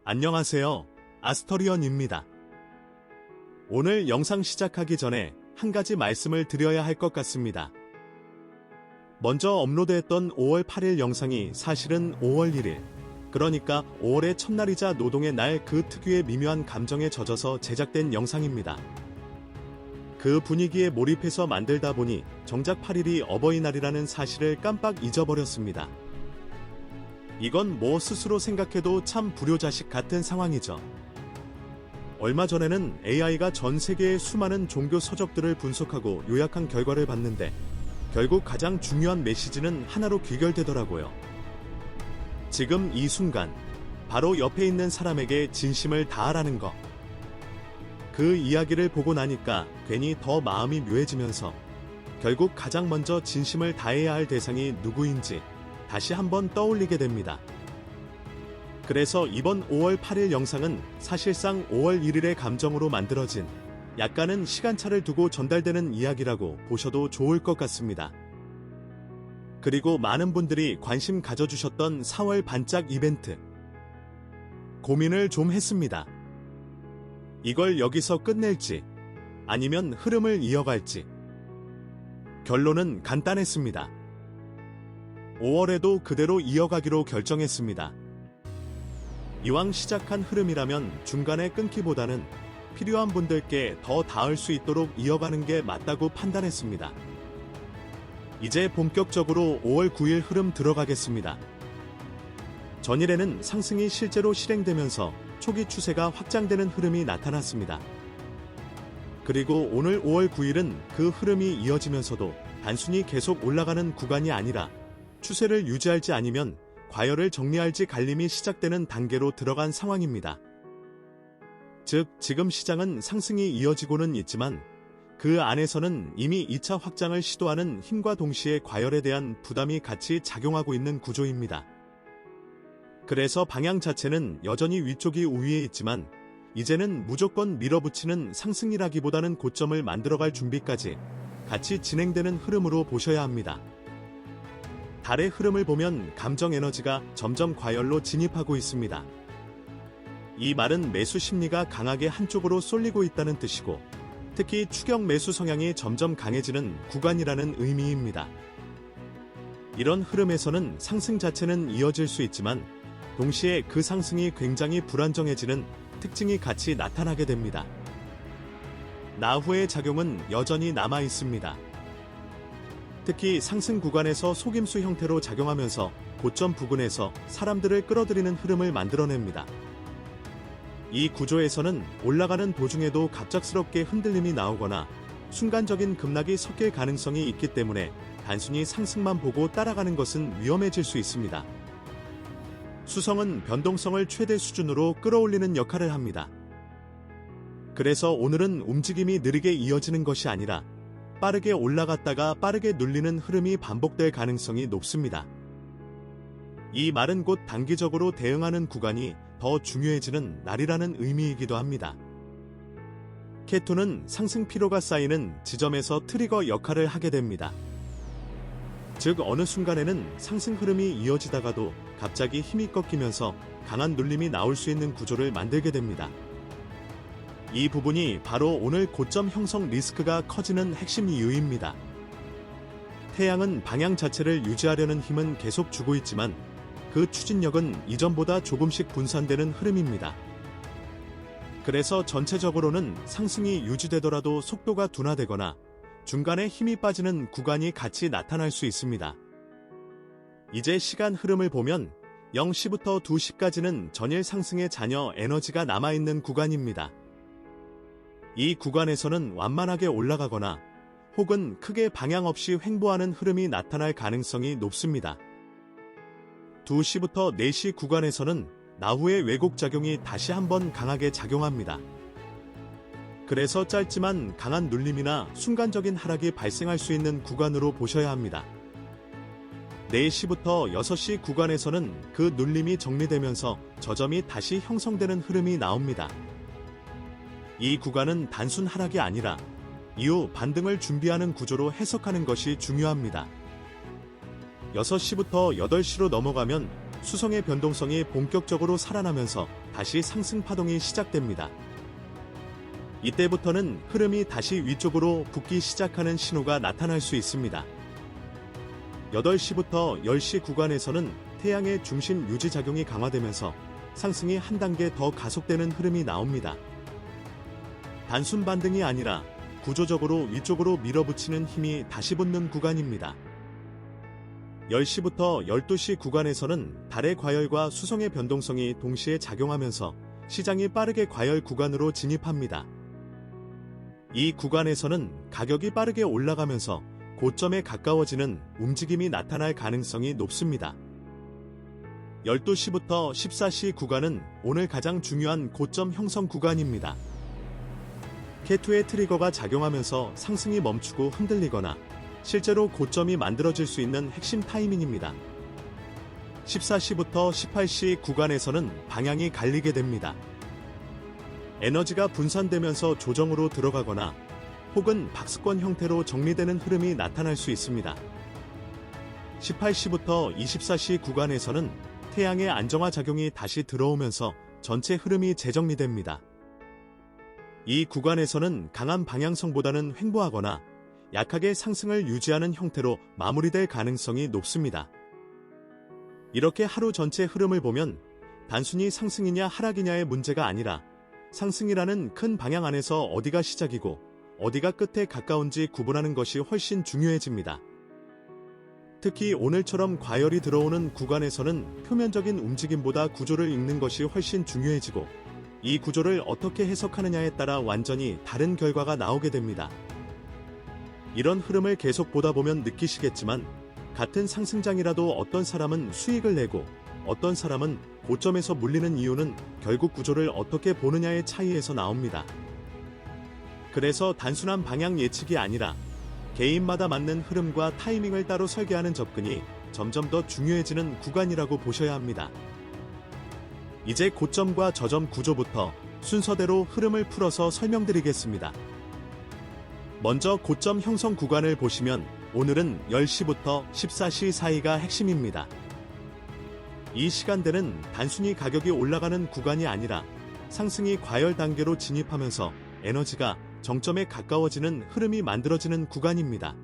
안녕하세요. 아스터리언입니다. 오늘 영상 시작하기 전에 한 가지 말씀을 드려야 할 것 같습니다. 먼저 업로드했던 5월 8일 영상이 사실은 5월 1일, 그러니까 5월의 첫날이자 노동의 날 그 특유의 미묘한 감정에 젖어서 제작된 영상입니다. 그 분위기에 몰입해서 만들다 보니 정작 8일이 어버이날이라는 사실을 깜빡 잊어버렸습니다. 이건 뭐 스스로 생각해도 참 불효자식 같은 상황이죠. 얼마 전에는 AI가 전 세계의 수많은 종교 서적들을 분석하고 요약한 결과를 봤는데 결국 가장 중요한 메시지는 하나로 귀결되더라고요. 지금 이 순간 바로 옆에 있는 사람에게 진심을 다하라는 것. 그 이야기를 보고 나니까 괜히 더 마음이 묘해지면서 결국 가장 먼저 진심을 다해야 할 대상이 누구인지 다시 한번 떠올리게 됩니다. 그래서 이번 5월 8일 영상은 사실상 5월 1일의 감정으로 만들어진 약간은 시간차를 두고 전달되는 이야기라고 보셔도 좋을 것 같습니다. 그리고 많은 분들이 관심 가져주셨던 4월 반짝 이벤트. 고민을 좀 했습니다. 이걸 여기서 끝낼지 아니면 흐름을 이어갈지. 결론은 간단했습니다. 5월에도 그대로 이어가기로 결정했습니다. 이왕 시작한 흐름이라면 중간에 끊기보다는 필요한 분들께 더 닿을 수 있도록 이어가는 게 맞다고 판단했습니다. 이제 본격적으로 5월 9일 흐름 들어가겠습니다. 전일에는 상승이 실제로 실행되면서 초기 추세가 확장되는 흐름이 나타났습니다. 그리고 오늘 5월 9일은 그 흐름이 이어지면서도 단순히 계속 올라가는 구간이 아니라 추세를 유지할지 아니면 과열을 정리할지 갈림이 시작되는 단계로 들어간 상황입니다. 즉, 지금 시장은 상승이 이어지고는 있지만 그 안에서는 이미 2차 확장을 시도하는 힘과 동시에 과열에 대한 부담이 같이 작용하고 있는 구조입니다. 그래서 방향 자체는 여전히 위쪽이 우위에 있지만 이제는 무조건 밀어붙이는 상승이라기보다는 고점을 만들어갈 준비까지 같이 진행되는 흐름으로 보셔야 합니다. 달의 흐름을 보면 감정 에너지가 점점 과열로 진입하고 있습니다. 이 말은 매수 심리가 강하게 한쪽으로 쏠리고 있다는 뜻이고 특히 추격 매수 성향이 점점 강해지는 구간이라는 의미입니다. 이런 흐름에서는 상승 자체는 이어질 수 있지만 동시에 그 상승이 굉장히 불안정해지는 특징이 같이 나타나게 됩니다. 나후의 작용은 여전히 남아 있습니다. 특히 상승 구간에서 속임수 형태로 작용하면서 고점 부근에서 사람들을 끌어들이는 흐름을 만들어냅니다. 이 구조에서는 올라가는 도중에도 갑작스럽게 흔들림이 나오거나 순간적인 급락이 섞일 가능성이 있기 때문에 단순히 상승만 보고 따라가는 것은 위험해질 수 있습니다. 수성은 변동성을 최대 수준으로 끌어올리는 역할을 합니다. 그래서 오늘은 움직임이 느리게 이어지는 것이 아니라 빠르게 올라갔다가 빠르게 눌리는 흐름이 반복될 가능성이 높습니다. 이 말은 곧 단기적으로 대응하는 구간이 더 중요해지는 날이라는 의미이기도 합니다. K2는 상승 피로가 쌓이는 지점에서 트리거 역할을 하게 됩니다. 즉 어느 순간에는 상승 흐름이 이어지다가도 갑자기 힘이 꺾이면서 강한 눌림이 나올 수 있는 구조를 만들게 됩니다. 이 부분이 바로 오늘 고점 형성 리스크가 커지는 핵심 이유입니다. 태양은 방향 자체를 유지하려는 힘은 계속 주고 있지만 그 추진력은 이전보다 조금씩 분산되는 흐름입니다. 그래서 전체적으로는 상승이 유지되더라도 속도가 둔화되거나 중간에 힘이 빠지는 구간이 같이 나타날 수 있습니다. 이제 시간 흐름을 보면 0시부터 2시까지는 전일 상승의 잔여 에너지가 남아있는 구간입니다. 이 구간에서는 완만하게 올라가거나 혹은 크게 방향 없이 횡보하는 흐름이 나타날 가능성이 높습니다. 2시부터 4시 구간에서는 나후의 왜곡 작용이 다시 한번 강하게 작용합니다. 그래서 짧지만 강한 눌림이나 순간적인 하락이 발생할 수 있는 구간으로 보셔야 합니다. 4시부터 6시 구간에서는 그 눌림이 정리되면서 저점이 다시 형성되는 흐름이 나옵니다. 이 구간은 단순 하락이 아니라 이후 반등을 준비하는 구조로 해석하는 것이 중요합니다. 6시부터 8시로 넘어가면 수성의 변동성이 본격적으로 살아나면서 다시 상승 파동이 시작됩니다. 이때부터는 흐름이 다시 위쪽으로 붓기 시작하는 신호가 나타날 수 있습니다. 8시부터 10시 구간에서는 태양의 중심 유지 작용이 강화되면서 상승이 한 단계 더 가속되는 흐름이 나옵니다. 단순 반등이 아니라 구조적으로 위쪽으로 밀어붙이는 힘이 다시 붙는 구간입니다. 10시부터 12시 구간에서는 달의 과열과 수성의 변동성이 동시에 작용하면서 시장이 빠르게 과열 구간으로 진입합니다. 이 구간에서는 가격이 빠르게 올라가면서 고점에 가까워지는 움직임이 나타날 가능성이 높습니다. 12시부터 14시 구간은 오늘 가장 중요한 고점 형성 구간입니다. K2의 트리거가 작용하면서 상승이 멈추고 흔들리거나 실제로 고점이 만들어질 수 있는 핵심 타이밍입니다. 14시부터 18시 구간에서는 방향이 갈리게 됩니다. 에너지가 분산되면서 조정으로 들어가거나 혹은 박스권 형태로 정리되는 흐름이 나타날 수 있습니다. 18시부터 24시 구간에서는 태양의 안정화 작용이 다시 들어오면서 전체 흐름이 재정리됩니다. 이 구간에서는 강한 방향성보다는 횡보하거나 약하게 상승을 유지하는 형태로 마무리될 가능성이 높습니다. 이렇게 하루 전체 흐름을 보면 단순히 상승이냐 하락이냐의 문제가 아니라 상승이라는 큰 방향 안에서 어디가 시작이고 어디가 끝에 가까운지 구분하는 것이 훨씬 중요해집니다. 특히 오늘처럼 과열이 들어오는 구간에서는 표면적인 움직임보다 구조를 읽는 것이 훨씬 중요해지고 이 구조를 어떻게 해석하느냐에 따라 완전히 다른 결과가 나오게 됩니다. 이런 흐름을 계속 보다 보면 느끼시겠지만 같은 상승장이라도 어떤 사람은 수익을 내고 어떤 사람은 고점에서 물리는 이유는 결국 구조를 어떻게 보느냐의 차이에서 나옵니다. 그래서 단순한 방향 예측이 아니라 개인마다 맞는 흐름과 타이밍을 따로 설계하는 접근이 점점 더 중요해지는 구간이라고 보셔야 합니다. 이제 고점과 저점 구조부터 순서대로 흐름을 풀어서 설명드리겠습니다. 먼저 고점 형성 구간을 보시면 오늘은 10시부터 14시 사이가 핵심입니다. 이 시간대는 단순히 가격이 올라가는 구간이 아니라 상승이 과열 단계로 진입하면서 에너지가 정점에 가까워지는 흐름이 만들어지는 구간입니다.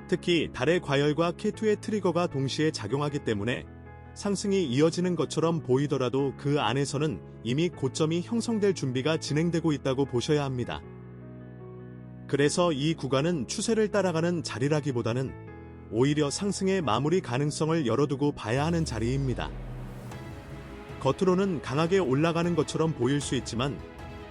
특히 달의 과열과 K2의 트리거가 동시에 작용하기 때문에 상승이 이어지는 것처럼 보이더라도 그 안에서는 이미 고점이 형성될 준비가 진행되고 있다고 보셔야 합니다. 그래서 이 구간은 추세를 따라가는 자리라기보다는 오히려 상승의 마무리 가능성을 열어두고 봐야 하는 자리입니다. 겉으로는 강하게 올라가는 것처럼 보일 수 있지만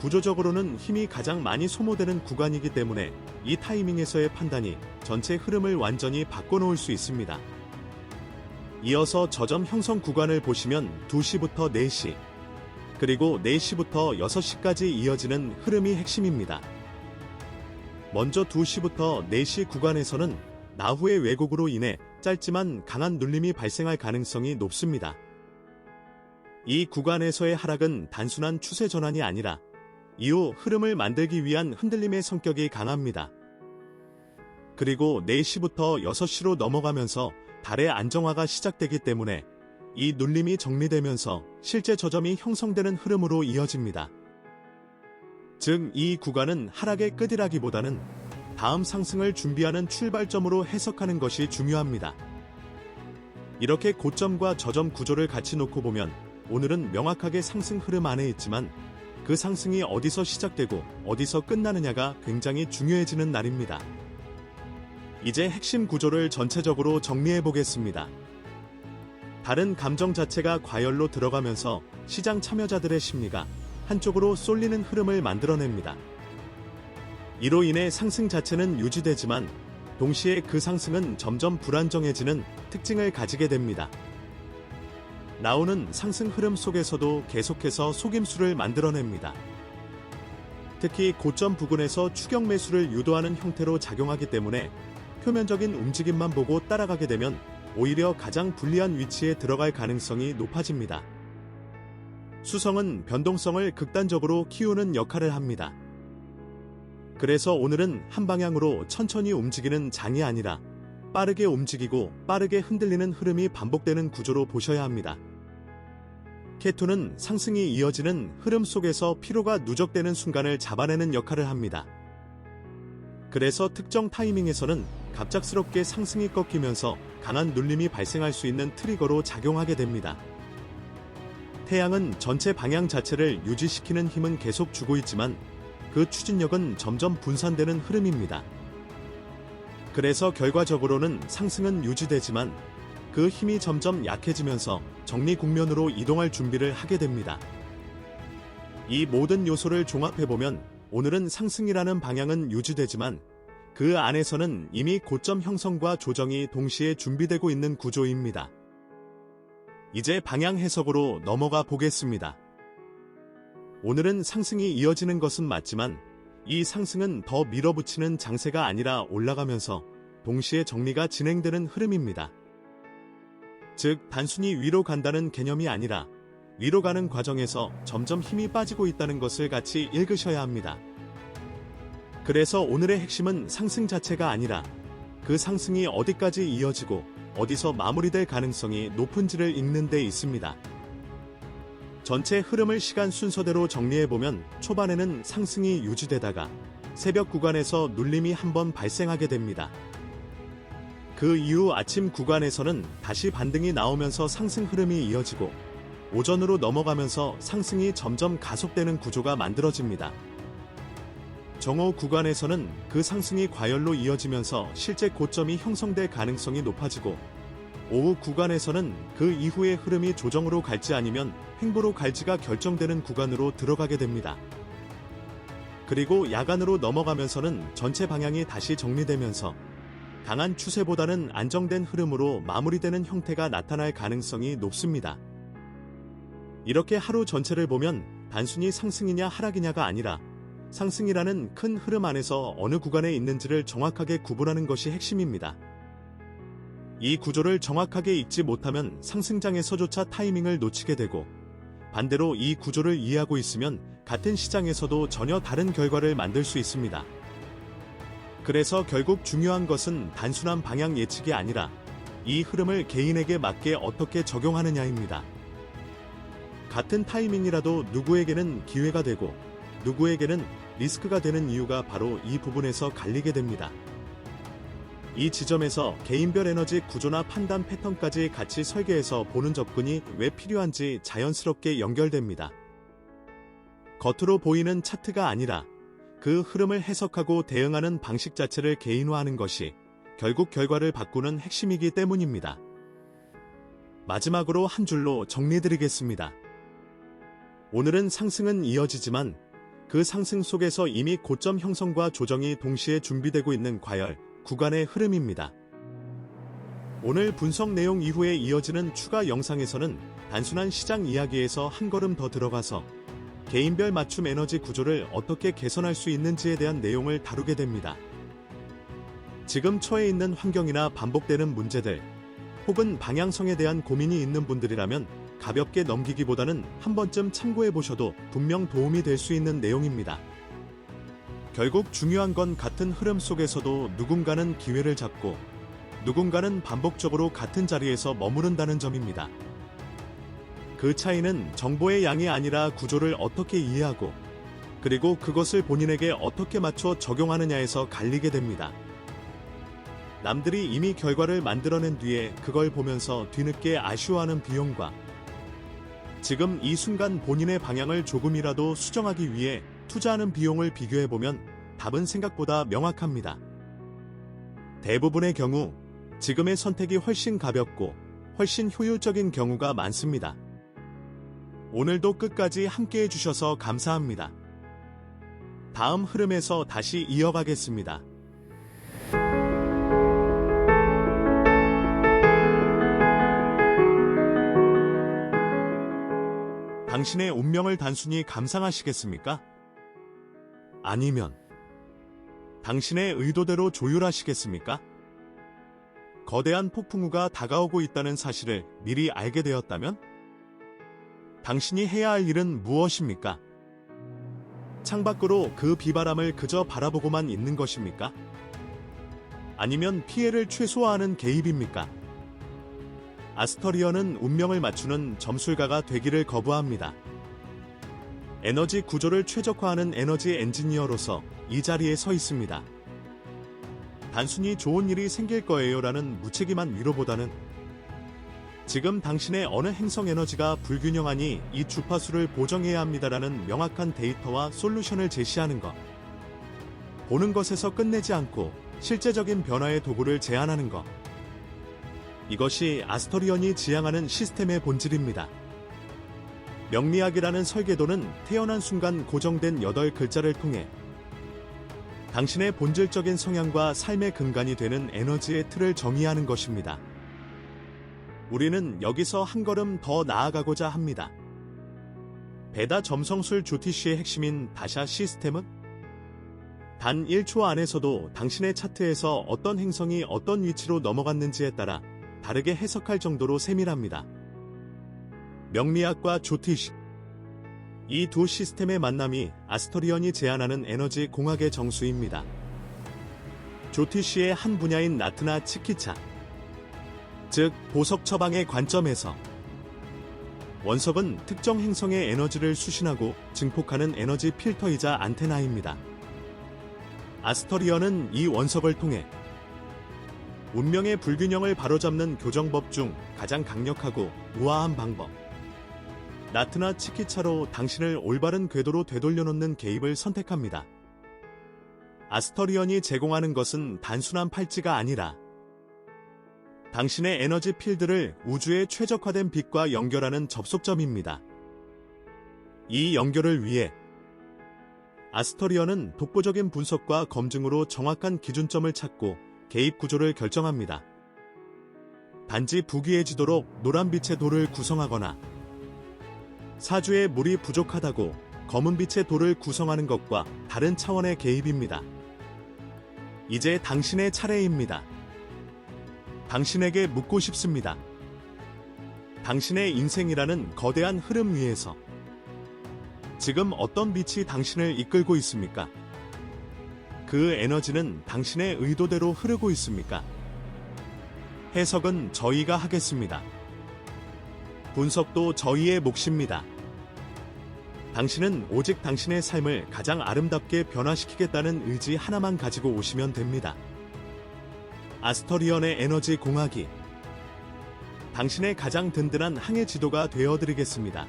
구조적으로는 힘이 가장 많이 소모되는 구간이기 때문에 이 타이밍에서의 판단이 전체 흐름을 완전히 바꿔놓을 수 있습니다. 이어서 저점 형성 구간을 보시면 2시부터 4시, 그리고 4시부터 6시까지 이어지는 흐름이 핵심입니다. 먼저 2시부터 4시 구간에서는 나후의 왜곡으로 인해 짧지만 강한 눌림이 발생할 가능성이 높습니다. 이 구간에서의 하락은 단순한 추세 전환이 아니라 이후 흐름을 만들기 위한 흔들림의 성격이 강합니다. 그리고 4시부터 6시로 넘어가면서 달의 안정화가 시작되기 때문에 이 눌림이 정리되면서 실제 저점이 형성되는 흐름으로 이어집니다. 즉, 이 구간은 하락의 끝이라기보다는 다음 상승을 준비하는 출발점으로 해석하는 것이 중요합니다. 이렇게 고점과 저점 구조를 같이 놓고 보면 오늘은 명확하게 상승 흐름 안에 있지만 그 상승이 어디서 시작되고 어디서 끝나느냐가 굉장히 중요해지는 날입니다. 이제 핵심 구조를 전체적으로 정리해 보겠습니다. 다른 감정 자체가 과열로 들어가면서 시장 참여자들의 심리가 한쪽으로 쏠리는 흐름을 만들어냅니다. 이로 인해 상승 자체는 유지되지만 동시에 그 상승은 점점 불안정해지는 특징을 가지게 됩니다. 나오는 상승 흐름 속에서도 계속해서 속임수를 만들어냅니다. 특히 고점 부근에서 추격 매수를 유도하는 형태로 작용하기 때문에 표면적인 움직임만 보고 따라가게 되면 오히려 가장 불리한 위치에 들어갈 가능성이 높아집니다. 수성은 변동성을 극단적으로 키우는 역할을 합니다. 그래서 오늘은 한 방향으로 천천히 움직이는 장이 아니라 빠르게 움직이고 빠르게 흔들리는 흐름이 반복되는 구조로 보셔야 합니다. K2는 상승이 이어지는 흐름 속에서 피로가 누적되는 순간을 잡아내는 역할을 합니다. 그래서 특정 타이밍에서는 갑작스럽게 상승이 꺾이면서 강한 눌림이 발생할 수 있는 트리거로 작용하게 됩니다. 태양은 전체 방향 자체를 유지시키는 힘은 계속 주고 있지만 그 추진력은 점점 분산되는 흐름입니다. 그래서 결과적으로는 상승은 유지되지만 그 힘이 점점 약해지면서 정리 국면으로 이동할 준비를 하게 됩니다. 이 모든 요소를 종합해보면 오늘은 상승이라는 방향은 유지되지만 그 안에서는 이미 고점 형성과 조정이 동시에 준비되고 있는 구조입니다. 이제 방향 해석으로 넘어가 보겠습니다. 오늘은 상승이 이어지는 것은 맞지만 이 상승은 더 밀어붙이는 장세가 아니라 올라가면서 동시에 정리가 진행되는 흐름입니다. 즉, 단순히 위로 간다는 개념이 아니라 위로 가는 과정에서 점점 힘이 빠지고 있다는 것을 같이 읽으셔야 합니다. 그래서 오늘의 핵심은 상승 자체가 아니라 그 상승이 어디까지 이어지고 어디서 마무리될 가능성이 높은지를 읽는 데 있습니다. 전체 흐름을 시간 순서대로 정리해보면 초반에는 상승이 유지되다가 새벽 구간에서 눌림이 한번 발생하게 됩니다. 그 이후 아침 구간에서는 다시 반등이 나오면서 상승 흐름이 이어지고 오전으로 넘어가면서 상승이 점점 가속되는 구조가 만들어집니다. 정오 구간에서는 그 상승이 과열로 이어지면서 실제 고점이 형성될 가능성이 높아지고 오후 구간에서는 그 이후의 흐름이 조정으로 갈지 아니면 횡보로 갈지가 결정되는 구간으로 들어가게 됩니다. 그리고 야간으로 넘어가면서는 전체 방향이 다시 정리되면서 강한 추세보다는 안정된 흐름으로 마무리되는 형태가 나타날 가능성이 높습니다. 이렇게 하루 전체를 보면 단순히 상승이냐 하락이냐가 아니라 상승이라는 큰 흐름 안에서 어느 구간에 있는지를 정확하게 구분하는 것이 핵심입니다. 이 구조를 정확하게 읽지 못하면 상승장에서조차 타이밍을 놓치게 되고 반대로 이 구조를 이해하고 있으면 같은 시장에서도 전혀 다른 결과를 만들 수 있습니다. 그래서 결국 중요한 것은 단순한 방향 예측이 아니라 이 흐름을 개인에게 맞게 어떻게 적용하느냐입니다. 같은 타이밍이라도 누구에게는 기회가 되고 누구에게는 리스크가 되는 이유가 바로 이 부분에서 갈리게 됩니다. 이 지점에서 개인별 에너지 구조나 판단 패턴까지 같이 설계해서 보는 접근이 왜 필요한지 자연스럽게 연결됩니다. 겉으로 보이는 차트가 아니라 그 흐름을 해석하고 대응하는 방식 자체를 개인화하는 것이 결국 결과를 바꾸는 핵심이기 때문입니다. 마지막으로 한 줄로 정리드리겠습니다. 오늘은 상승은 이어지지만 그 상승 속에서 이미 고점 형성과 조정이 동시에 준비되고 있는 과열 구간의 흐름입니다. 오늘 분석 내용 이후에 이어지는 추가 영상에서는 단순한 시장 이야기에서 한 걸음 더 들어가서 개인별 맞춤 에너지 구조를 어떻게 개선할 수 있는지에 대한 내용을 다루게 됩니다. 지금 처해 있는 환경이나 반복되는 문제들, 혹은 방향성에 대한 고민이 있는 분들이라면 가볍게 넘기기보다는 한 번쯤 참고해 보셔도 분명 도움이 될 수 있는 내용입니다. 결국 중요한 건 같은 흐름 속에서도 누군가는 기회를 잡고 누군가는 반복적으로 같은 자리에서 머무른다는 점입니다. 그 차이는 정보의 양이 아니라 구조를 어떻게 이해하고 그리고 그것을 본인에게 어떻게 맞춰 적용하느냐에서 갈리게 됩니다. 남들이 이미 결과를 만들어낸 뒤에 그걸 보면서 뒤늦게 아쉬워하는 비용과 지금 이 순간 본인의 방향을 조금이라도 수정하기 위해 투자하는 비용을 비교해보면 답은 생각보다 명확합니다. 대부분의 경우 지금의 선택이 훨씬 가볍고 훨씬 효율적인 경우가 많습니다. 오늘도 끝까지 함께 해주셔서 감사합니다. 다음 흐름에서 다시 이어가겠습니다. 당신의 운명을 단순히 감상하시겠습니까? 아니면 당신의 의도대로 조율하시겠습니까? 거대한 폭풍우가 다가오고 있다는 사실을 미리 알게 되었다면? 당신이 해야 할 일은 무엇입니까? 창밖으로 그 비바람을 그저 바라보고만 있는 것입니까? 아니면 피해를 최소화하는 개입입니까? 아스터리언은 운명을 맞추는 점술가가 되기를 거부합니다. 에너지 구조를 최적화하는 에너지 엔지니어로서 이 자리에 서 있습니다. 단순히 좋은 일이 생길 거예요라는 무책임한 위로보다는 지금 당신의 어느 행성 에너지가 불균형하니 이 주파수를 보정해야 합니다라는 명확한 데이터와 솔루션을 제시하는 것. 보는 것에서 끝내지 않고 실제적인 변화의 도구를 제안하는 것. 이것이 아스터리언이 지향하는 시스템의 본질입니다. 명리학이라는 설계도는 태어난 순간 고정된 8글자를 통해 당신의 본질적인 성향과 삶의 근간이 되는 에너지의 틀을 정의하는 것입니다. 우리는 여기서 한 걸음 더 나아가고자 합니다. 베다 점성술 조티쉬의 핵심인 다샤 시스템은 단 1초 안에서도 당신의 차트에서 어떤 행성이 어떤 위치로 넘어갔는지에 따라 다르게 해석할 정도로 세밀합니다. 명리학과 조티쉬. 이 두 시스템의 만남이 아스터리언이 제안하는 에너지 공학의 정수입니다. 조티쉬의 한 분야인 나트나 치키차, 즉 보석 처방의 관점에서 원석은 특정 행성의 에너지를 수신하고 증폭하는 에너지 필터이자 안테나입니다. 아스터리언은 이 원석을 통해 운명의 불균형을 바로잡는 교정법 중 가장 강력하고 우아한 방법, 나트나 치키차로 당신을 올바른 궤도로 되돌려놓는 개입을 선택합니다. 아스터리언이 제공하는 것은 단순한 팔찌가 아니라 당신의 에너지 필드를 우주의 최적화된 빛과 연결하는 접속점입니다. 이 연결을 위해 아스터리언은 독보적인 분석과 검증으로 정확한 기준점을 찾고 개입 구조를 결정합니다. 단지 부귀해지도록 노란빛의 돌을 구성하거나 사주에 물이 부족하다고 검은빛의 돌을 구성하는 것과 다른 차원의 개입입니다. 이제 당신의 차례입니다. 당신에게 묻고 싶습니다. 당신의 인생이라는 거대한 흐름 위에서 지금 어떤 빛이 당신을 이끌고 있습니까? 그 에너지는 당신의 의도대로 흐르고 있습니까? 해석은 저희가 하겠습니다. 분석도 저희의 몫입니다. 당신은 오직 당신의 삶을 가장 아름답게 변화시키겠다는 의지 하나만 가지고 오시면 됩니다. 아스터리언의 에너지 공학이 당신의 가장 든든한 항해 지도가 되어드리겠습니다.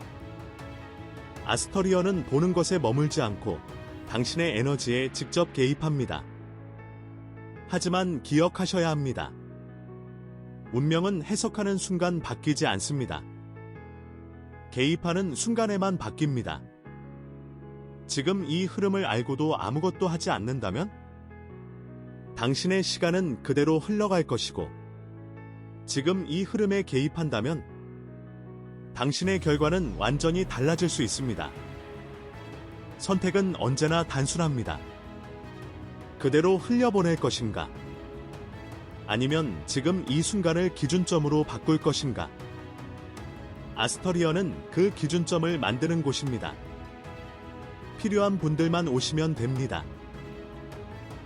아스터리언은 보는 것에 머물지 않고 당신의 에너지에 직접 개입합니다. 하지만 기억하셔야 합니다. 운명은 해석하는 순간 바뀌지 않습니다. 개입하는 순간에만 바뀝니다. 지금 이 흐름을 알고도 아무것도 하지 않는다면 당신의 시간은 그대로 흘러갈 것이고, 지금 이 흐름에 개입한다면 당신의 결과는 완전히 달라질 수 있습니다. 선택은 언제나 단순합니다. 그대로 흘려보낼 것인가? 아니면 지금 이 순간을 기준점으로 바꿀 것인가? 아스터리언은 그 기준점을 만드는 곳입니다. 필요한 분들만 오시면 됩니다.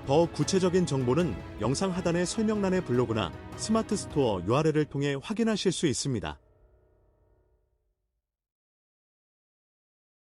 더 구체적인 정보는 영상 하단의 설명란의 블로그나 스마트 스토어 URL을 통해 확인하실 수 있습니다.